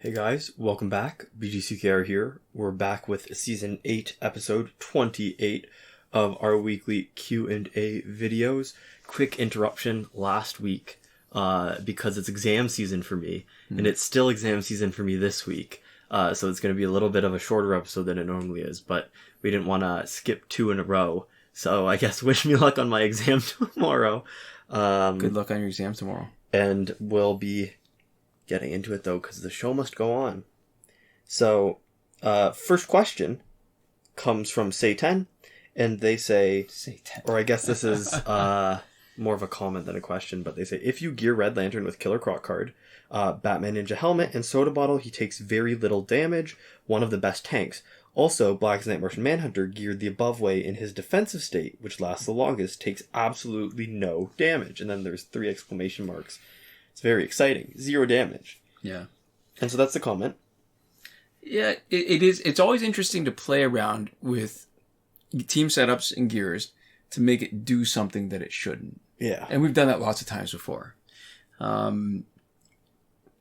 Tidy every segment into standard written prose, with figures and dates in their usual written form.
Hey guys, welcome back. BDCKR here. We're back with Season 8, Episode 28 of our weekly Q&A videos. Quick interruption last week because it's exam season for me, and it's still exam season for me this week. So it's going to be a little bit of a shorter episode than it normally is, but we didn't want to skip 2 in a row. So I guess wish me luck on my exam tomorrow. Good luck on your exam tomorrow. And we'll be getting into it though, because the show must go on. So, first question comes from Satan, and they say, Satan. or I guess this is more of a comment than a question, but they say, if you gear Red Lantern with Killer Croc card, Batman Ninja Helmet, and Soda Bottle, he takes very little damage, one of the best tanks. Also, Black Knight Martian Manhunter, geared the above way in his defensive state, which lasts the longest, takes absolutely no damage. And then there's 3 exclamation marks. It's very exciting. 0 damage. Yeah. And so that's the comment. Yeah, it is. It's always interesting to play around with team setups and gears to make it do something that it shouldn't. Yeah. And we've done that lots of times before. I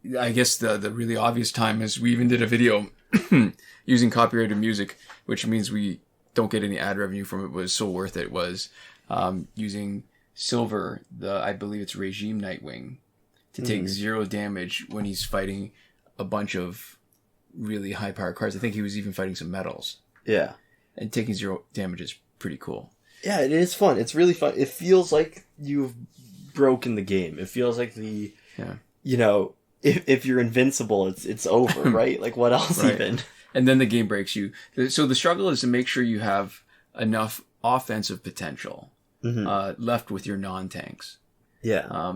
guess the really obvious time is we even did a video using copyrighted music, which means we don't get any ad revenue from it. It was so worth it. Was using Silver, I believe it's Regime Nightwing, to take 0 damage when he's fighting a bunch of really high power cards. I think he was even fighting some metals. Yeah. And taking 0 damage is pretty cool. Yeah, it is fun. It's really fun. It feels like you've broken the game. It feels like if you're invincible, it's over, right? Like, what else Right. even? And then the game breaks you. So the struggle is to make sure you have enough offensive potential left with your non-tanks. Yeah.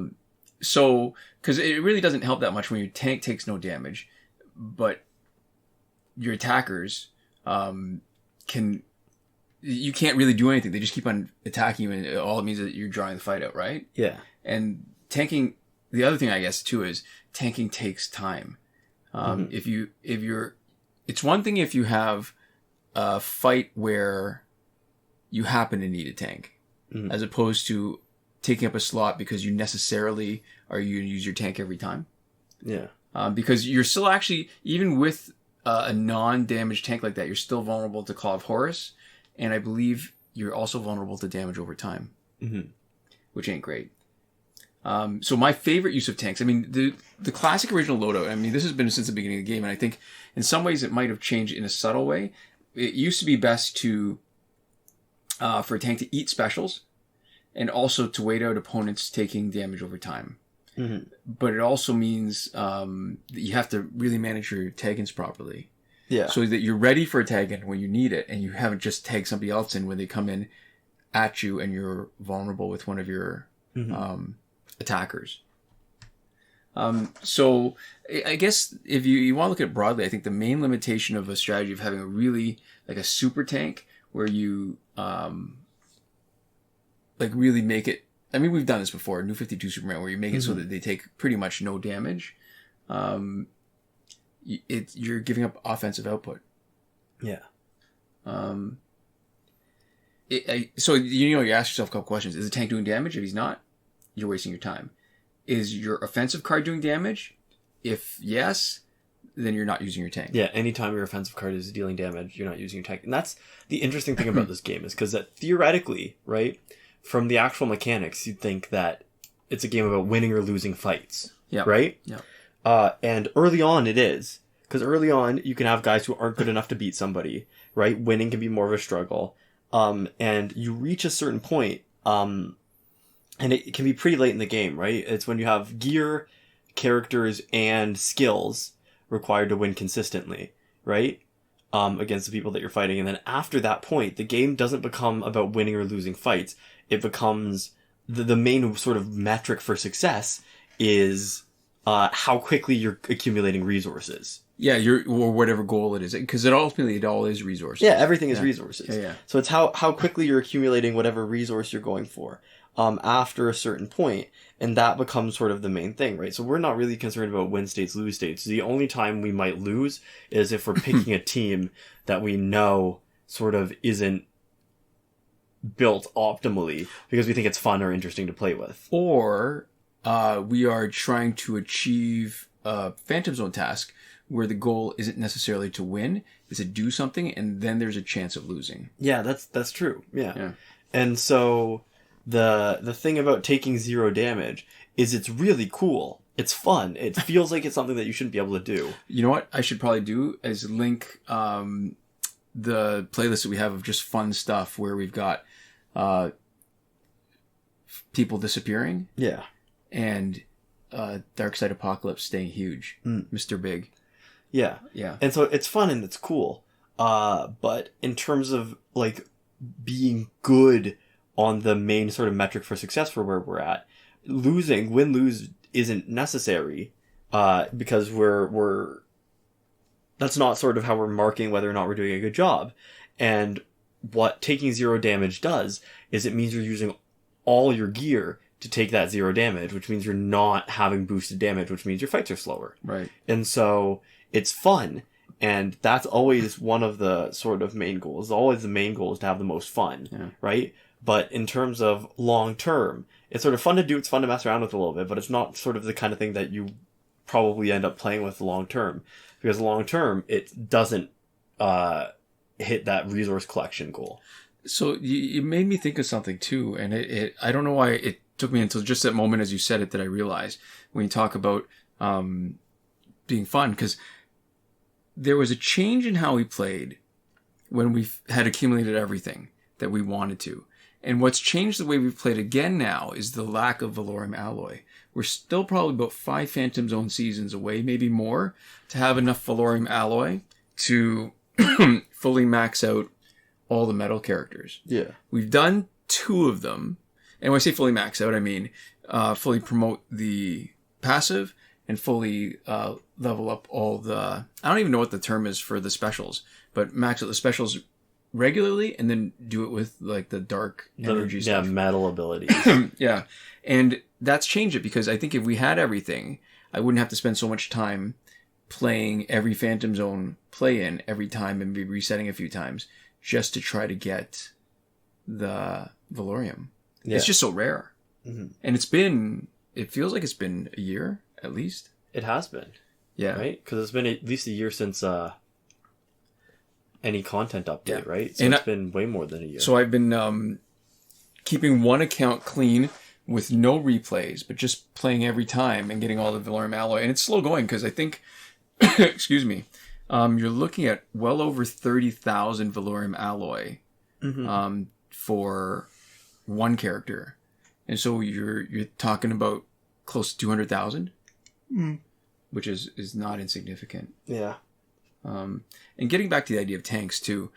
So, because it really doesn't help that much when your tank takes no damage, but your attackers you can't really do anything. They just keep on attacking you, and all it means is that you're drawing the fight out, right? Yeah. And tanking, the other thing I guess too is tanking takes time. It's one thing if you have a fight where you happen to need a tank, as opposed to taking up a slot because you necessarily are you going to use your tank every time. Yeah. Because you're still actually, even with a non-damaged tank like that, you're still vulnerable to Claw of Horus, and I believe you're also vulnerable to damage over time, which ain't great. So my favorite use of tanks, I mean, the classic original loadout, I mean, this has been since the beginning of the game, and I think in some ways it might have changed in a subtle way. It used to be best for a tank to eat specials, and also to wait out opponents taking damage over time. But it also means that you have to really manage your tag-ins properly. Yeah. So that you're ready for a tag-in when you need it, and you haven't just tagged somebody else in when they come in at you and you're vulnerable with one of your attackers. So I guess if you want to look at it broadly, I think the main limitation of a strategy of having a really, like a super tank where you really make it, I mean, we've done this before, New 52 Superman, where you make it so that they take pretty much no damage. You're giving up offensive output. Yeah. So you ask yourself a couple questions. Is the tank doing damage? If he's not, you're wasting your time. Is your offensive card doing damage? If yes, then you're not using your tank. Yeah, anytime your offensive card is dealing damage, you're not using your tank. And that's the interesting thing about this game, is because that theoretically, right, from the actual mechanics, you'd think that it's a game about winning or losing fights. Yeah. Right? Yeah. And early on it is. Because early on, you can have guys who aren't good enough to beat somebody, right? Winning can be more of a struggle. And you reach a certain point, and it can be pretty late in the game, right? It's when you have gear, characters, and skills required to win consistently, right? Against the people that you're fighting. And then after that point, the game doesn't become about winning or losing fights. It becomes the main sort of metric for success is how quickly you're accumulating resources. Yeah, or whatever goal it is, because it all is resources. Yeah, everything is resources. Yeah. So it's how quickly you're accumulating whatever resource you're going for after a certain point, and that becomes sort of the main thing, right? So we're not really concerned about win states, lose states. The only time we might lose is if we're picking a team that we know sort of isn't built optimally because we think it's fun or interesting to play with. Or we are trying to achieve a Phantom Zone task where the goal isn't necessarily to win, it's to do something, and then there's a chance of losing. Yeah, that's true. Yeah. And so the thing about taking 0 damage is it's really cool. It's fun. It feels like it's something that you shouldn't be able to do. You know what I should probably do is link the playlist that we have of just fun stuff where we've got people disappearing. Yeah. And Dark Side Apocalypse staying huge. Mr. Big. Yeah. Yeah. And so it's fun and it's cool. But in terms of like being good on the main sort of metric for success for where we're at, win-lose isn't necessary, because we're that's not sort of how we're marking whether or not we're doing a good job. And what taking 0 damage does is it means you're using all your gear to take that 0 damage, which means you're not having boosted damage, which means your fights are slower. Right. And so it's fun. And that's always one of the sort of main goals. Always the main goal is to have the most fun, right? But in terms of long term, it's sort of fun to do. It's fun to mess around with a little bit, but it's not sort of the kind of thing that you probably end up playing with long term, because long term it doesn't hit that resource collection goal. So you made me think of something too, and it I don't know why it took me until just that moment as you said it that I realized when you talk about being fun, because there was a change in how we played when we had accumulated everything that we wanted to. And what's changed the way we've played again now is the lack of Valorium alloy. We're still probably about 5 Phantom Zone seasons away, maybe more, to have enough Valorium alloy to fully max out all the metal characters. Yeah. We've done 2 of them. And when I say fully max out, I mean fully promote the passive and fully level up all the... I don't even know what the term is for the specials, but max out the specials regularly and then do it with like the dark energy stuff. Yeah, metal abilities. Yeah. And that's changed it, because I think if we had everything, I wouldn't have to spend so much time playing every Phantom Zone play-in every time and be resetting a few times just to try to get the Valorium. Yeah. It's just so rare. Mm-hmm. And it feels like it's been a year at least. It has been. Yeah. Right? Because it's been at least a year since any content update, right? So and it's been way more than a year. So I've been keeping one account clean with no replays, but just playing every time and getting all the Valorium alloy. And it's slow going because I think, excuse me, you're looking at well over 30,000 Valorium alloy for one character. And so you're talking about close to 200,000, which is not insignificant. Yeah. And getting back to the idea of tanks too,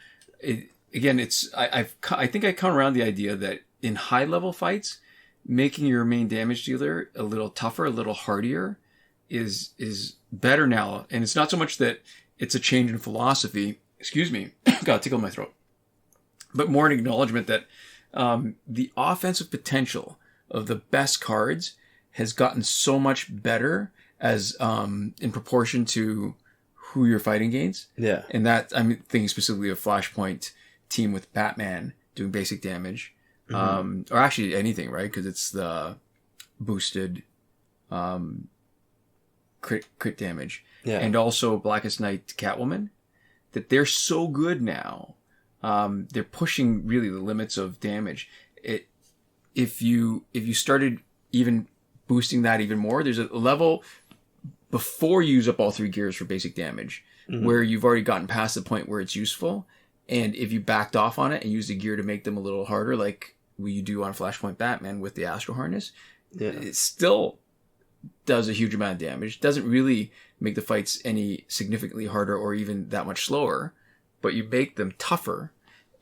I think I come around the idea that in high level fights, making your main damage dealer a little tougher, a little hardier is better now. And it's not so much that it's a change in philosophy. Excuse me, got a tickle in my throat. But more an acknowledgement that the offensive potential of the best cards has gotten so much better as in proportion to who you're fighting against. Yeah. And that, I'm thinking specifically of Flashpoint team with Batman doing basic damage. Or actually anything, right? Because it's the boosted crit damage. Yeah. And also Blackest Night Catwoman, that they're so good now. They're pushing really the limits of damage. If you started even boosting that even more, there's a level before you use up all 3 gears for basic damage, where you've already gotten past the point where it's useful. And if you backed off on it and used the gear to make them a little harder, like you do on Flashpoint Batman with the Astro Harness, it still does a huge amount of damage. Doesn't really make the fights any significantly harder or even that much slower, but you make them tougher.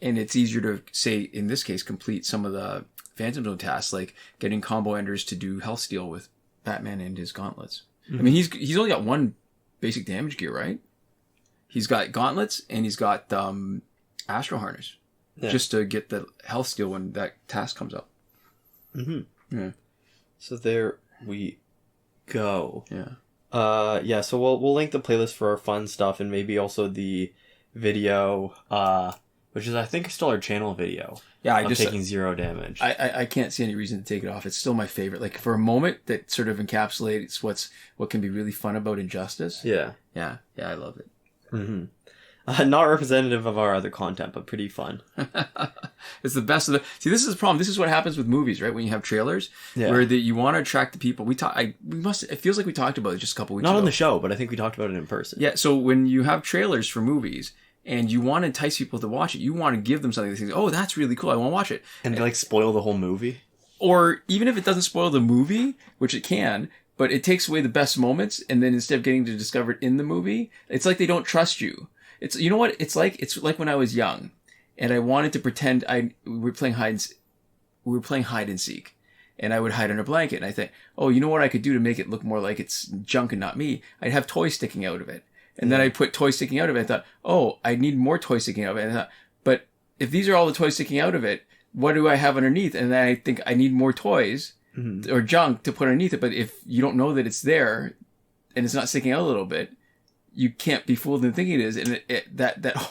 And it's easier to, say, in this case, complete some of the Phantom Zone tasks, like getting combo enders to do health steal with Batman and his gauntlets. I mean, he's only got 1 basic damage gear, right? He's got gauntlets and he's got Astro Harness, just to get the health steal when that task comes up. Yeah. So there we go. Yeah. Yeah. So we'll link the playlist for our fun stuff and maybe also the video, which is I think still our channel video. Yeah, taking 0 damage. I can't see any reason to take it off. It's still my favorite. Like for a moment that sort of encapsulates what can be really fun about Injustice. Yeah. Yeah, I love it. Mm-hmm. Not representative of our other content, but pretty fun. It's the best of the. See, this is the problem. This is what happens with movies, right? When you have trailers, where you want to attract the people. It feels like we talked about it just a couple weeks ago. Not on the show, but I think we talked about it in person. Yeah. So when you have trailers for movies and you want to entice people to watch it, you want to give them something that thinks, "Oh, that's really cool. I want to watch it," and they like spoil the whole movie. Or even if it doesn't spoil the movie, which it can. But it takes away the best moments, and then instead of getting to discover it in the movie, it's like they don't trust you. It's, you know what it's like? It's like when I was young, and I wanted to pretend we were playing hide and seek, and I would hide under a blanket, and I think, oh, you know what I could do to make it look more like it's junk and not me? I'd have toys sticking out of it, and then I put toys sticking out of it. I thought, oh, I need more toys sticking out of it. And I thought, but if these are all the toys sticking out of it, what do I have underneath? And then I think I need more toys. Mm-hmm. Or junk to put underneath it, but if you don't know that it's there and it's not sticking out a little bit, you can't be fooled into thinking it is. And that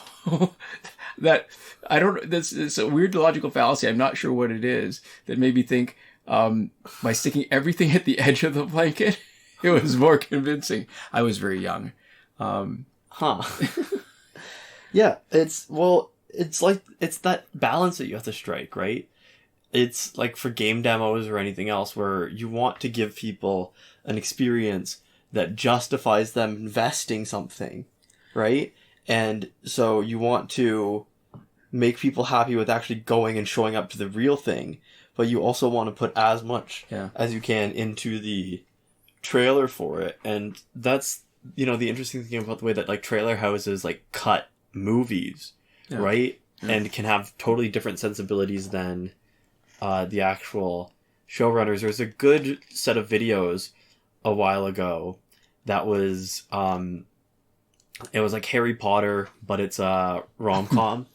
I don't. It's a weird logical fallacy. I'm not sure what it is that made me think by sticking everything at the edge of the blanket, it was more convincing. I was very young. Yeah, it's that balance that you have to strike, right? It's like for game demos or anything else where you want to give people an experience that justifies them investing something, right? And so you want to make people happy with actually going and showing up to the real thing, but you also want to put as much as you can into the trailer for it. And that's, the interesting thing about the way that like trailer houses like cut movies, right? Yeah. And can have totally different sensibilities than the actual showrunners. There's a good set of videos a while ago that was it was like Harry Potter, but it's a rom-com.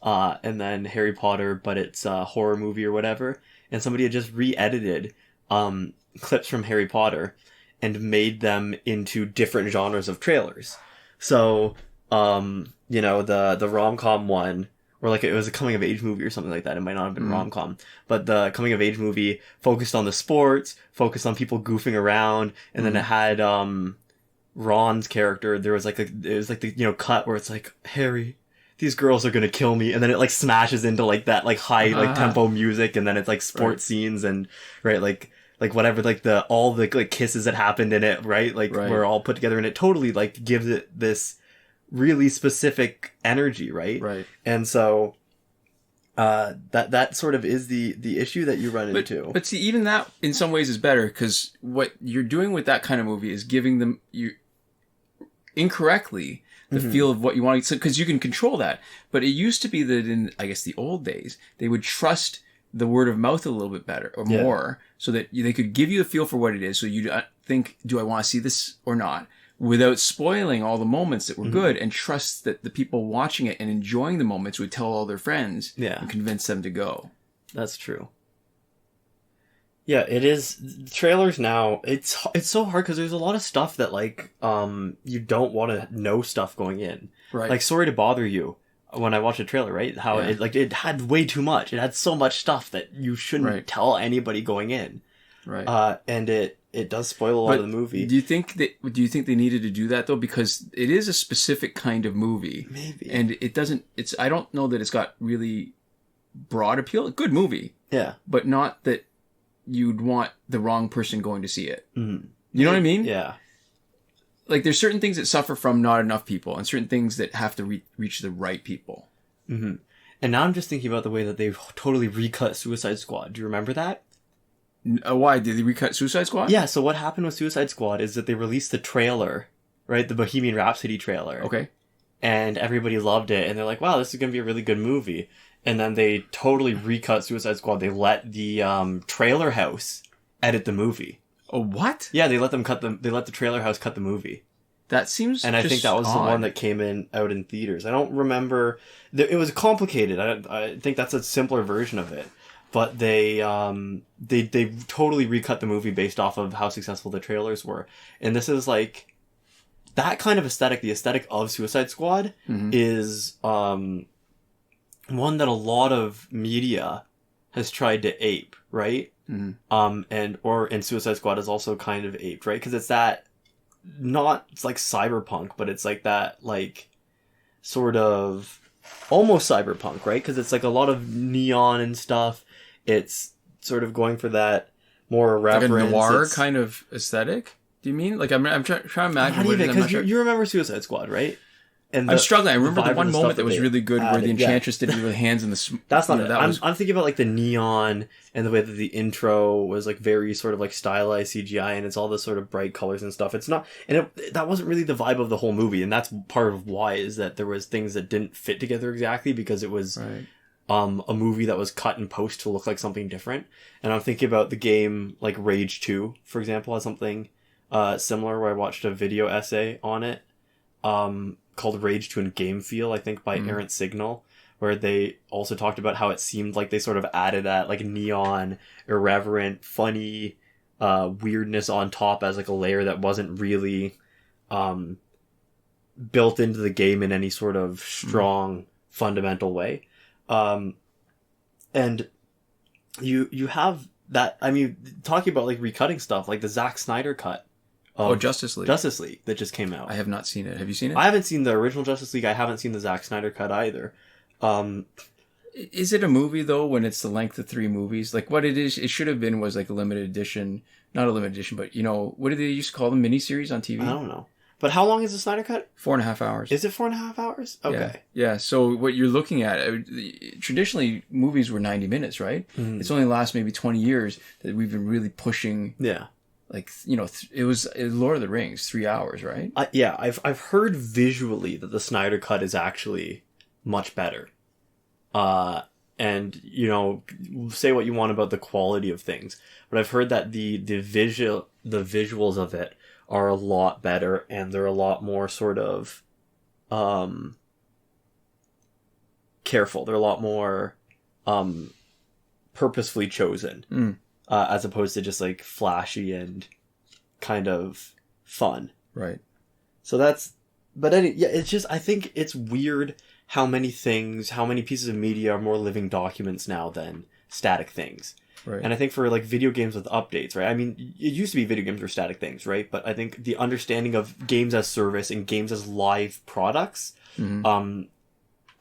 And then Harry Potter, but it's a horror movie or whatever. And somebody had just re-edited clips from Harry Potter and made them into different genres of trailers. So, the rom-com one, or like it was a coming-of-age movie or something like that. It might not have been rom-com. But the coming-of-age movie focused on the sports, focused on people goofing around, and then it had Ron's character. There was like the cut where it's like, Harry, these girls are gonna kill me, and then it like smashes into like that like high like tempo music, and then it's like sports scenes and like whatever, like all the like kisses that happened in it, right? Were all put together, and it totally like gives it this really specific energy, right? And so that sort of is the issue that you run into. But see, even that in some ways is better, because what you're doing with that kind of movie is giving them you incorrectly the feel of what you want, because you can control that. But it used to be that in, I guess, the old days, they would trust the word of mouth a little bit better or more, so that they could give you a feel for what it is, so you think, do I want to see this or not, without spoiling all the moments that were good, and trust that the people watching it and enjoying the moments would tell all their friends and convince them to go. That's true. Yeah, it is. Trailers now, it's so hard because there's a lot of stuff that like you don't want to know stuff going in. Right. Like Sorry to Bother You, when I watched a trailer, right? How it had way too much. It had so much stuff that you shouldn't tell anybody going in. Right. And it does spoil a lot of the movie. Do you think they needed to do that though? Because it is a specific kind of movie. Maybe. And I don't know that it's got really broad appeal. Good movie. Yeah. But not that you'd want the wrong person going to see it. Mm-hmm. You know what I mean? Yeah. Like there's certain things that suffer from not enough people, and certain things that have to reach the right people. Mm-hmm. And now I'm just thinking about the way that they've totally recut Suicide Squad. Do you remember that? Why? Did they recut Suicide Squad? Yeah, so what happened with Suicide Squad is that they released the trailer, right? The Bohemian Rhapsody trailer. Okay. And everybody loved it, and they're like, wow, this is going to be a really good movie. And then they totally recut Suicide Squad. They let the trailer house edit the movie. Oh, what? Yeah, they let the trailer house cut the movie. That seems And I think that was odd. the one that came out in theaters. I don't remember. It was complicated. I think that's a simpler version of it. But they totally recut the movie based off of how successful the trailers were. And this is like that kind of aesthetic. The aesthetic of Suicide Squad is one that a lot of media has tried to ape, right? Mm-hmm. And Suicide Squad is also kind of aped, right? Because it's that not, it's like cyberpunk, but it's like that, like, sort of almost cyberpunk, right? Because it's like a lot of neon and stuff. It's sort of going for that more irreverent, like a noir kind of aesthetic. Do you mean like I'm trying to imagine? Not even, because you remember Suicide Squad, right? And I'm struggling. I remember the one stuff moment that was really good where the Enchantress did it with her hands in the... That's not it. I'm thinking about like the neon and the way that the intro was like very sort of like stylized CGI, and it's all this sort of bright colors and stuff. It's not... And that wasn't really the vibe of the whole movie, and that's part of why, is that there was things that didn't fit together exactly, because it was a movie that was cut in post to look like something different. And I'm thinking about the game like Rage 2, for example, as something similar, where I watched a video essay on it. Called Rage to a Game Feel, I think, by Errant Signal, where they also talked about how it seemed like they sort of added that like neon, irreverent, funny weirdness on top as like a layer that wasn't really built into the game in any sort of strong fundamental way. And you have that, I mean, talking about like recutting stuff, like the Zack Snyder cut. Justice League. Justice League that just came out. I have not seen it. Have you seen it? I haven't seen the original Justice League. I haven't seen the Zack Snyder cut either. Is it a movie though when it's the length of 3 movies? Like what it is, it should have been was like a limited edition, not a limited edition, but you know, what do they used to call them? Miniseries on TV? I don't know. But how long is the Snyder cut? 4.5 hours. Is it 4.5 hours? Okay. Yeah. So what you're looking at, traditionally movies were 90 minutes, right? Mm-hmm. It's only the last maybe 20 years that we've been really pushing. Yeah. Like, you know, it was Lord of the Rings, 3 hours, right? Yeah, I've heard visually that the Snyder cut is actually much better. And, you know, say what you want about the quality of things, but I've heard that the visuals of it are a lot better, and they're a lot more sort of careful. They're a lot more purposefully chosen. As opposed to just like flashy and kind of fun. Right. So it's just, I think it's weird how many pieces of media are more living documents now than static things. Right. And I think for like video games with updates, right? I mean, it used to be video games were static things, right? But I think the understanding of games as service and games as live products,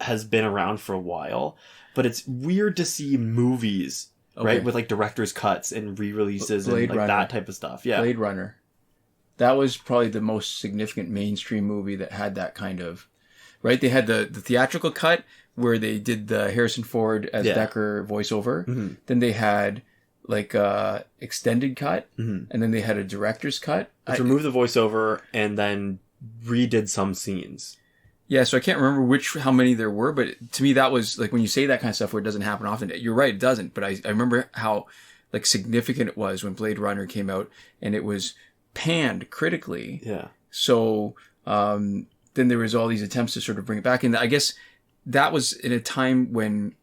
has been around for a while. But it's weird to see movies, right, with like director's cuts and re-releases and like that type of stuff. Yeah, Blade Runner. That was probably the most significant mainstream movie that had that kind of, right? They had the theatrical cut where they did the Harrison Ford as Decker voiceover. Mm-hmm. Then they had like a extended cut, and then they had a director's cut. Which removed the voiceover and then redid some scenes. Yeah, so I can't remember how many there were, but to me that was like when you say that kind of stuff where it doesn't happen often. You're right, it doesn't. But I remember how like significant it was when Blade Runner came out and it was panned critically. Yeah. So then there was all these attempts to sort of bring it back, and I guess that was in a time when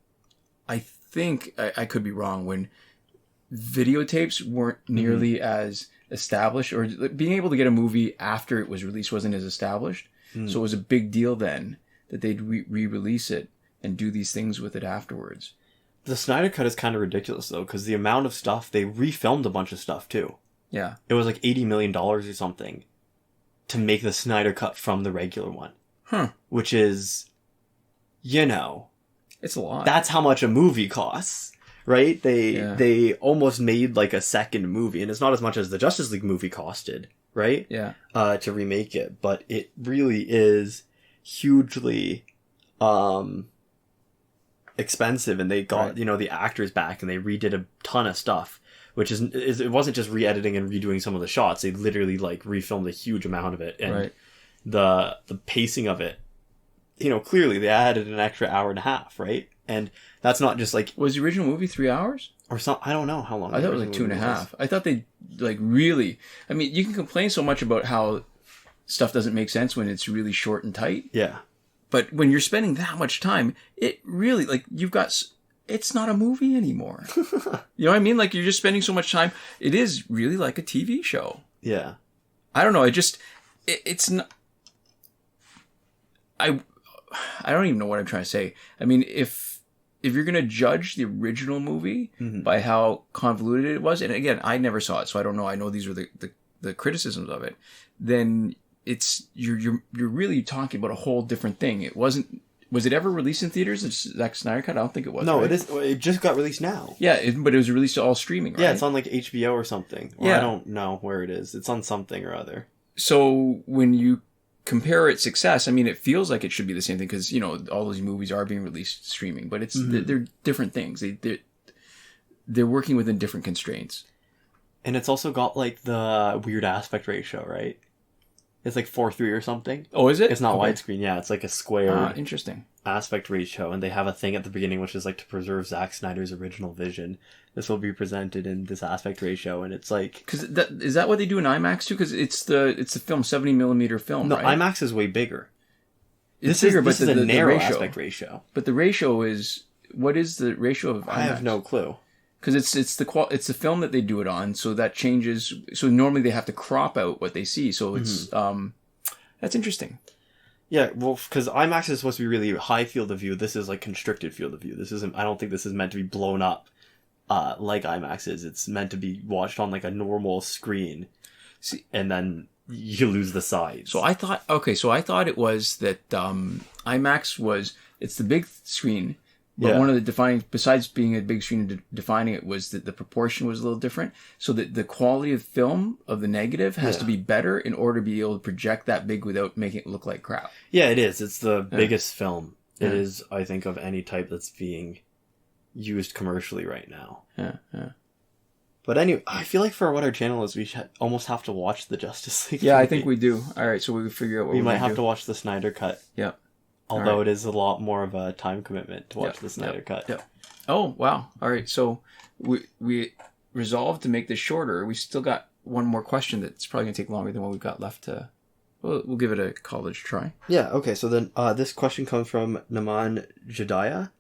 I think I could be wrong, when videotapes weren't nearly as established, or being able to get a movie after it was released wasn't as established. So it was a big deal then that they'd re-release it and do these things with it afterwards. The Snyder Cut is kind of ridiculous, though, because the amount of stuff, they refilmed a bunch of stuff, too. Yeah. It was like $80 million or something to make the Snyder Cut from the regular one. Huh. Which is, you know... It's a lot. That's how much a movie costs, right? They almost made like a second movie, and it's not as much as the Justice League movie costed. Right? Yeah. To remake it. But it really is hugely expensive, and they got, you know, the actors back, and they redid a ton of stuff, which is it wasn't just re-editing and redoing some of the shots. They literally like refilmed a huge amount of it, and the pacing of it, you know, clearly they added an extra hour and a half, right? And that's not just like... Was the original movie 3 hours? Or some, I don't know how long. I thought it was like 2.5. I thought they like really... I mean, you can complain so much about how stuff doesn't make sense when it's really short and tight. Yeah. But when you're spending that much time, it really, like, you've got... It's not a movie anymore. You know what I mean? Like, you're just spending so much time. It is really like a TV show. Yeah. I don't know. It's not... I don't even know what I'm trying to say. I mean, if you're going to judge the original movie by how convoluted it was, and again, I never saw it, so I don't know. I know these were the the criticisms of it, then it's you're really talking about a whole different thing. It wasn't. Was it ever released in theaters? It's Zack Snyder cut? I don't think it was. No, right? it is. It just got released now. Yeah, but it was released all streaming, right? Yeah, it's on like HBO or something. Or yeah. I don't know where it is. It's on something or other. So when you compare its success, I mean, it feels like it should be the same thing because, you know, all those movies are being released streaming, but it's they're different things. They're working within different constraints. And it's also got like the weird aspect ratio, right? It's like 4:3 or something. Oh, is it? It's not widescreen. Yeah, it's like a square interesting aspect ratio, and they have a thing at the beginning which is like to preserve Zack Snyder's original vision. This will be presented in this aspect ratio, and it's like because is that what they do in IMAX too? Because it's the film 70mm film. No, right? IMAX is way bigger. It's bigger, this but is a narrow ratio. aspect ratio. But the ratio is what is the ratio of IMAX? I have no clue. Because it's the film that they do it on, so that changes. So normally they have to crop out what they see. So it's that's interesting. Yeah, well, because IMAX is supposed to be really high field of view. This is like constricted field of view. This isn't. I don't think this is meant to be blown up like IMAX is. It's meant to be watched on like a normal screen, and then you lose the sides. So I thought it was that IMAX was it's the big screen. But one of the defining, besides being a big screen defining it, was that the proportion was a little different. So that the quality of film of the negative has to be better in order to be able to project that big without making it look like crap. Yeah, it is. It's the biggest film. It is, I think, of any type that's being used commercially right now. Yeah. But anyway, I feel like for what our channel is, we should almost have to watch the Justice League. Yeah, movie. I think we do. All right, so we figure out what we might have to watch the Snyder Cut. Yeah. Although it is a lot more of a time commitment to watch the Snyder Cut. Yep. Oh, wow. All right. So we resolved to make this shorter. We still got one more question that's probably going to take longer than what we've got left to... We'll give it a college try. Yeah, okay. So then this question comes from Naman Jadiya.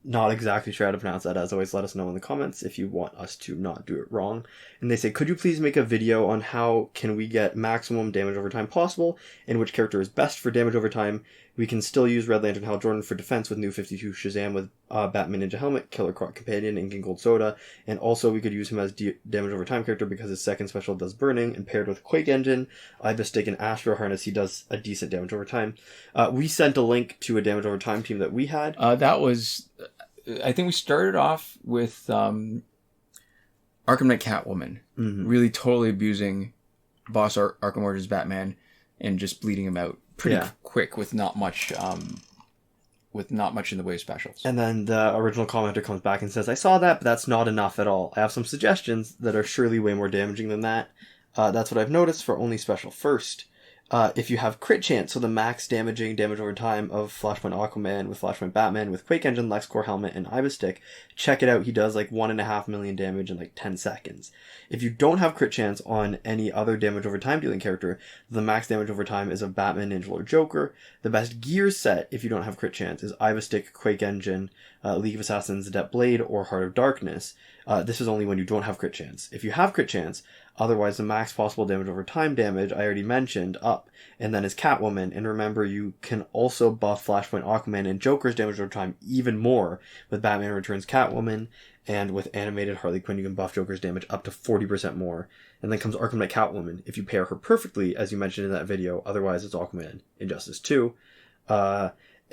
Not exactly sure how to pronounce that. As always, let us know in the comments if you want us to not do it wrong. And they say, could you please make a video on how can we get maximum damage over time possible, and which character is best for damage over time? We can still use Red Lantern Hal Jordan for defense with New 52 Shazam with Batman Ninja Helmet, Killer Croc Companion, and King Gold Soda. And also we could use him as damage over time character because his second special does burning, and paired with Quake Engine, Ibistic, and Astro Harness, he does a decent damage over time. We sent a link to a damage over time team that we had. That was... I think we started off with Arkham Knight Catwoman, really totally abusing Boss Arkham Origins Batman and just bleeding him out pretty quick with not much in the way of specials. And then the original commenter comes back and says, I saw that, but that's not enough at all. I have some suggestions that are surely way more damaging than that. That's what I've noticed for only special first. If you have crit chance, so the max damage over time of Flashpoint Aquaman with Flashpoint Batman with Quake Engine, LexCorp Helmet, and Ibistic, check it out. He does like 1.5 million damage in like 10 seconds. If you don't have crit chance on any other damage over time dealing character, the max damage over time is of Batman, Ninja Lord, Joker. The best gear set, if you don't have crit chance, is Ibistic, Quake Engine, League of Assassins, Adept Blade, or Heart of Darkness. This is only when you don't have crit chance. If you have crit chance, otherwise the max possible damage over time damage, I already mentioned, up, and then is Catwoman. And remember, you can also buff Flashpoint Aquaman and Joker's damage over time even more with Batman Returns Catwoman, and with Animated Harley Quinn you can buff Joker's damage up to 40% more. And then comes Arkham Knight Catwoman, if you pair her perfectly, as you mentioned in that video, otherwise it's Aquaman Injustice 2.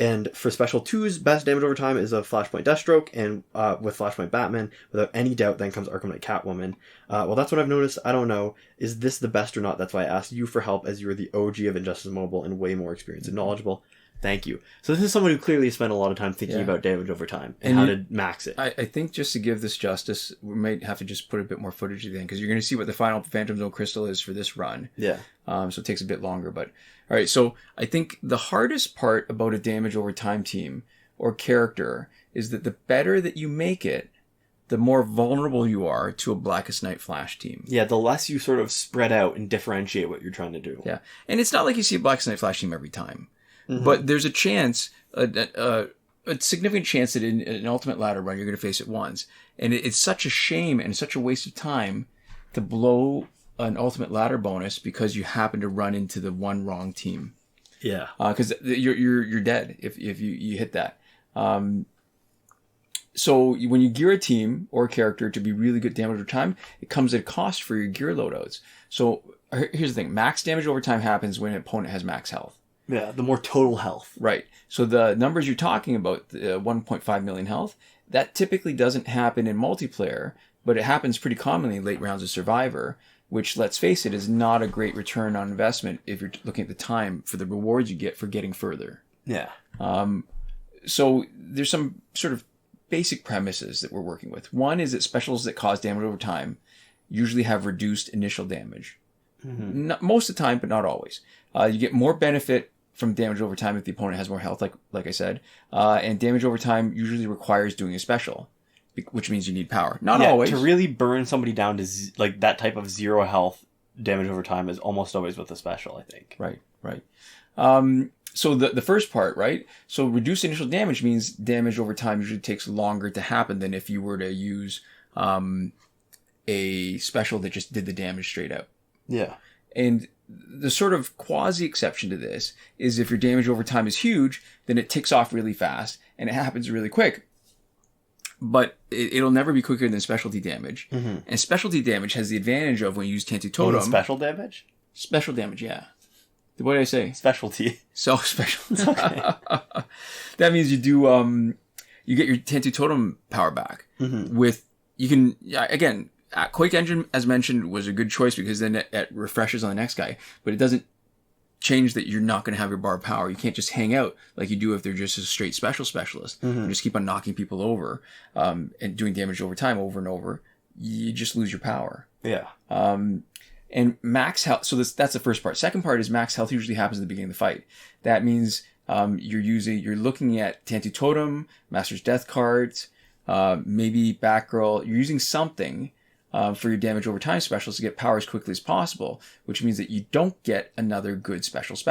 And for Special 2's best damage over time is of Flashpoint Deathstroke, and with Flashpoint Batman, without any doubt, then comes Arkham Knight Catwoman. Well, that's what I've noticed. I don't know. Is this the best or not? That's why I asked you for help, as you are the OG of Injustice Mobile and way more experienced and knowledgeable. Thank you. So this is someone who clearly spent a lot of time thinking about damage over time and how to max it. I think just to give this justice, we might have to just put a bit more footage at the end, because you're going to see what the final Phantom Zone Crystal is for this run. Yeah. So it takes a bit longer, but... All right, so I think the hardest part about a damage over time team or character is that the better that you make it, the more vulnerable you are to a Blackest Night Flash team. Yeah, the less you sort of spread out and differentiate what you're trying to do. Yeah, and it's not like you see a Blackest Night Flash team every time. But there's a chance, a significant chance that in an Ultimate Ladder run, you're going to face it once. And it's such a shame and such a waste of time to blow an Ultimate Ladder bonus because you happen to run into the one wrong team. Yeah. Because you're dead if you hit that. So when you gear a team or a character to be really good damage over time, it comes at a cost for your gear loadouts. So here's the thing. Max damage over time happens when an opponent has max health. Yeah, the more total health. Right. So the numbers you're talking about, 1.5 million health, that typically doesn't happen in multiplayer, but it happens pretty commonly in late rounds of Survivor, which, let's face it, is not a great return on investment if you're looking at the time for the rewards you get for getting further. Yeah. So there's some sort of basic premises that we're working with. One is that specials that cause damage over time usually have reduced initial damage. Mm-hmm. Not, most of the time, but not always. You get more benefit from damage over time if the opponent has more health, like I said. And damage over time usually requires doing a special, which means you need power. Not always. To really burn somebody down to like that type of 0 health damage over time is almost always with a special, I think. Right. So the first part, right? So reduced initial damage means damage over time usually takes longer to happen than if you were to use a special that just did the damage straight out. Yeah. And the sort of quasi-exception to this is if your damage over time is huge, then it ticks off really fast and it happens really quick. But it'll never be quicker than specialty damage. Mm-hmm. And specialty damage has the advantage of when you use Tantu Totem. Special damage? Special damage, yeah. What did I say? Specialty. So special. It's okay. That means you do, you get your Tantu Totem power back. Mm-hmm. Again, Quake Engine, as mentioned, was a good choice because then it refreshes on the next guy. But it doesn't change that you're not going to have your bar of power. You can't just hang out like you do if they're just a straight specialist. Mm-hmm. You just keep on knocking people over and doing damage over time over and over. You just lose your power. Yeah. And max health, so that's the first part. Second part is max health usually happens at the beginning of the fight. That means you're looking at Tantu Totem, Master's Death cards, maybe Batgirl. You're using something for your damage over time specials to get power as quickly as possible, which means that you don't get another good specialist.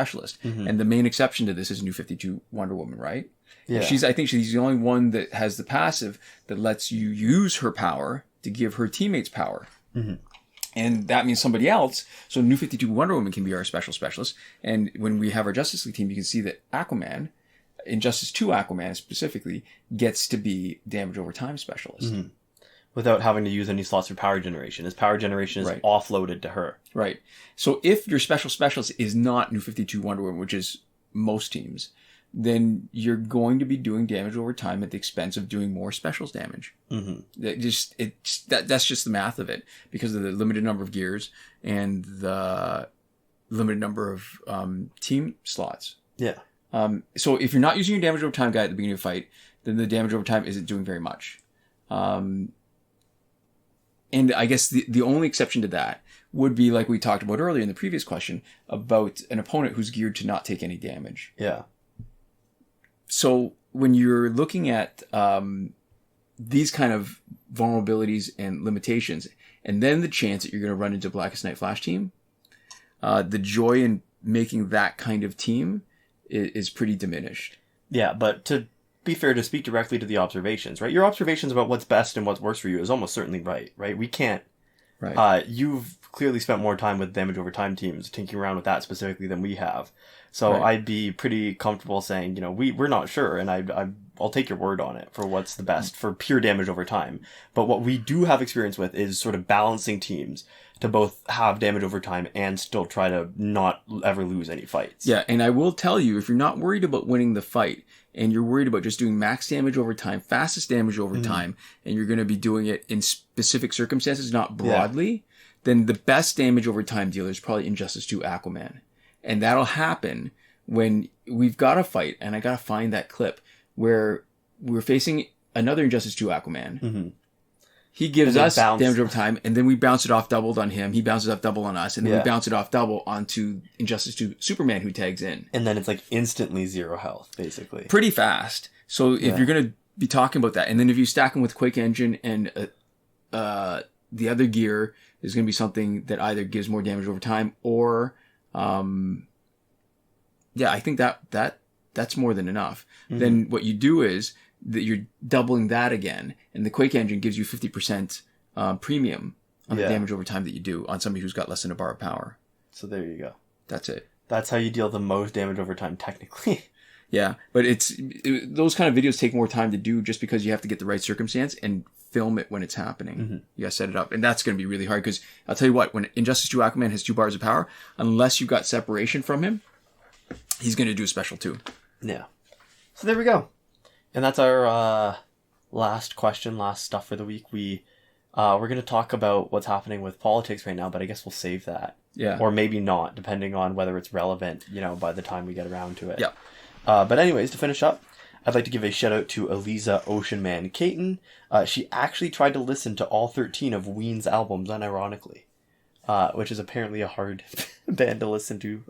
Mm-hmm. And the main exception to this is New 52 Wonder Woman, right? Yeah. I think she's the only one that has the passive that lets you use her power to give her teammates power. Mm-hmm. And that means somebody else. So New 52 Wonder Woman can be our specialist. And when we have our Justice League team, you can see that Aquaman, Injustice 2 Aquaman specifically, gets to be damage over time specialist. Mm-hmm. Without having to use any slots for power generation. His power generation is offloaded to her. Right. So if your specialist is not New 52 Wonder Woman, which is most teams, then you're going to be doing damage over time at the expense of doing more specials damage. Mm-hmm. That's just the math of it because of the limited number of gears and the limited number of team slots. Yeah. So if you're not using your damage over time guy at the beginning of the fight, then the damage over time isn't doing very much. And I guess the only exception to that would be like we talked about earlier in the previous question about an opponent who's geared to not take any damage. Yeah. So when you're looking at these kind of vulnerabilities and limitations, and then the chance that you're going to run into Blackest Night Flash team, the joy in making that kind of team is pretty diminished. Yeah, but to be fair, to speak directly to the observations, right? Your observations about what's best and what works for you is almost certainly right? We can't... Right. You've clearly spent more time with damage over time teams, tinkering around with that specifically than we have. So I'd be pretty comfortable saying, we're not sure, and I'll take your word on it for what's the best for pure damage over time. But what we do have experience with is sort of balancing teams to both have damage over time and still try to not ever lose any fights. Yeah, and I will tell you, if you're not worried about winning the fight, and you're worried about just doing max damage over time, fastest damage over time, and you're going to be doing it in specific circumstances, not broadly, then the best damage over time dealer is probably Injustice 2 Aquaman. And that'll happen when we've got a fight, and I got to find that clip, where we're facing another Injustice 2 Aquaman. Mm-hmm. He gives us damage over time, and then we bounce it off doubled on him. He bounces off double on us, and then we bounce it off double onto Injustice 2 Superman, who tags in. And then it's like instantly 0 health, basically. Pretty fast. So if you're going to be talking about that, and then if you stack them with Quake Engine and the other gear is going to be something that either gives more damage over time or... I think that's more than enough. Mm-hmm. Then what you do is that you're doubling that again, and the Quake Engine gives you 50% premium on the damage over time that you do on somebody who's got less than a bar of power. So there you go. That's it. That's how you deal the most damage over time, technically. Yeah, but those kind of videos take more time to do just because you have to get the right circumstance and film it when it's happening. Mm-hmm. You gotta set it up. And that's going to be really hard because I'll tell you what, when Injustice 2 Aquaman has 2 bars of power, unless you've got separation from him, he's going to do a special too. Yeah. So there we go. And that's our last question, last stuff for the week. We're going to talk about what's happening with politics right now, but I guess we'll save that. Yeah. Or maybe not, depending on whether it's relevant, by the time we get around to it. Yeah. But anyways, to finish up, I'd like to give a shout out to Eliza Oceanman Caton. She actually tried to listen to all 13 of Ween's albums unironically, which is apparently a hard band to listen to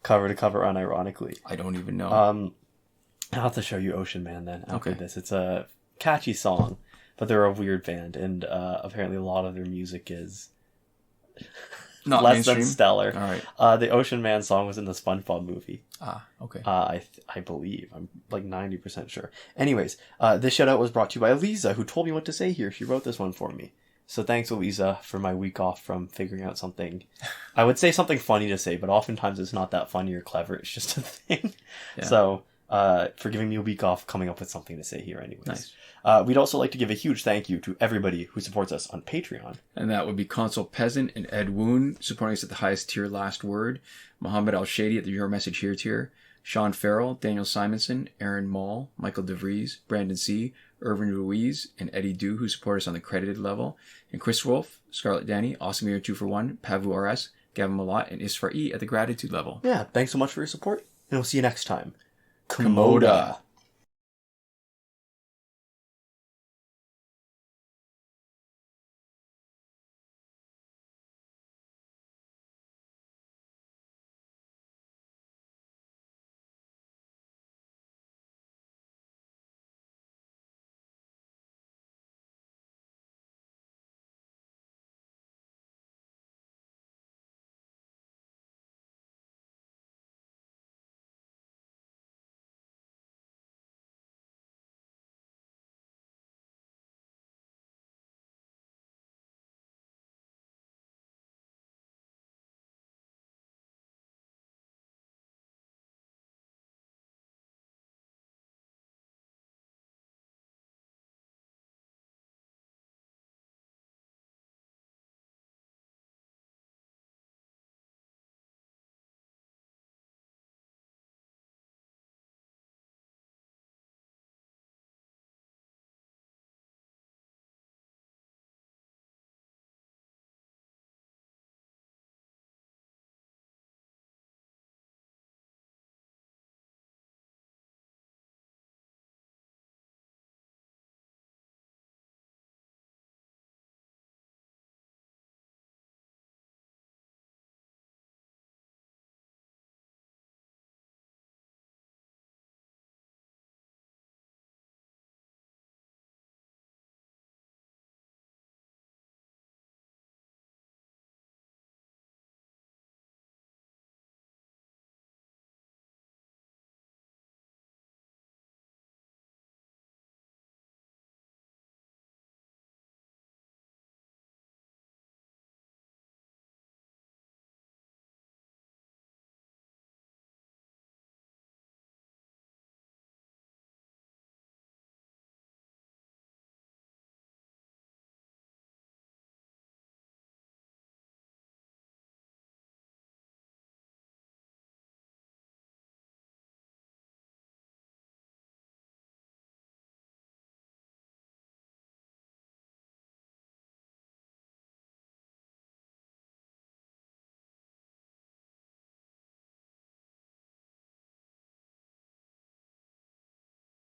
cover to cover unironically. I don't even know. I'll have to show you Ocean Man then after Okay. this. It's a catchy song, but they're a weird band, and apparently a lot of their music is Not less mainstream. than stellar. All right. The Ocean Man song was in the SpongeBob movie. Okay. I believe. I'm like 90% sure. Anyways, this shout out was brought to you by Eliza, who told me what to say here. She wrote this one for me. So thanks, Eliza, for my week off from figuring out something. I would say something funny to say, but oftentimes it's not that funny or clever. It's just a thing. Yeah. So for giving me a week off, coming up with something to say here anyways. Nice. We'd also like to give a huge thank you to everybody who supports us on Patreon. And that would be Consul Peasant and Edwoon supporting us at the highest tier, Last Word. Mohammed Albshaiti at the Your Message Here tier. Shawn Farrell, Daniel Simonson, Aaron Maule, Michael DeVries, Brandon C., Irvin Ruiz, and Eddydoo, who support us on the credited level. And Chris Wolf, Scarlett Danny, Awesome 2 for 1, Pavu RS, Gavin Malott, and Isfar E at the gratitude level. Yeah, thanks so much for your support, and we'll see you next time. Komoda.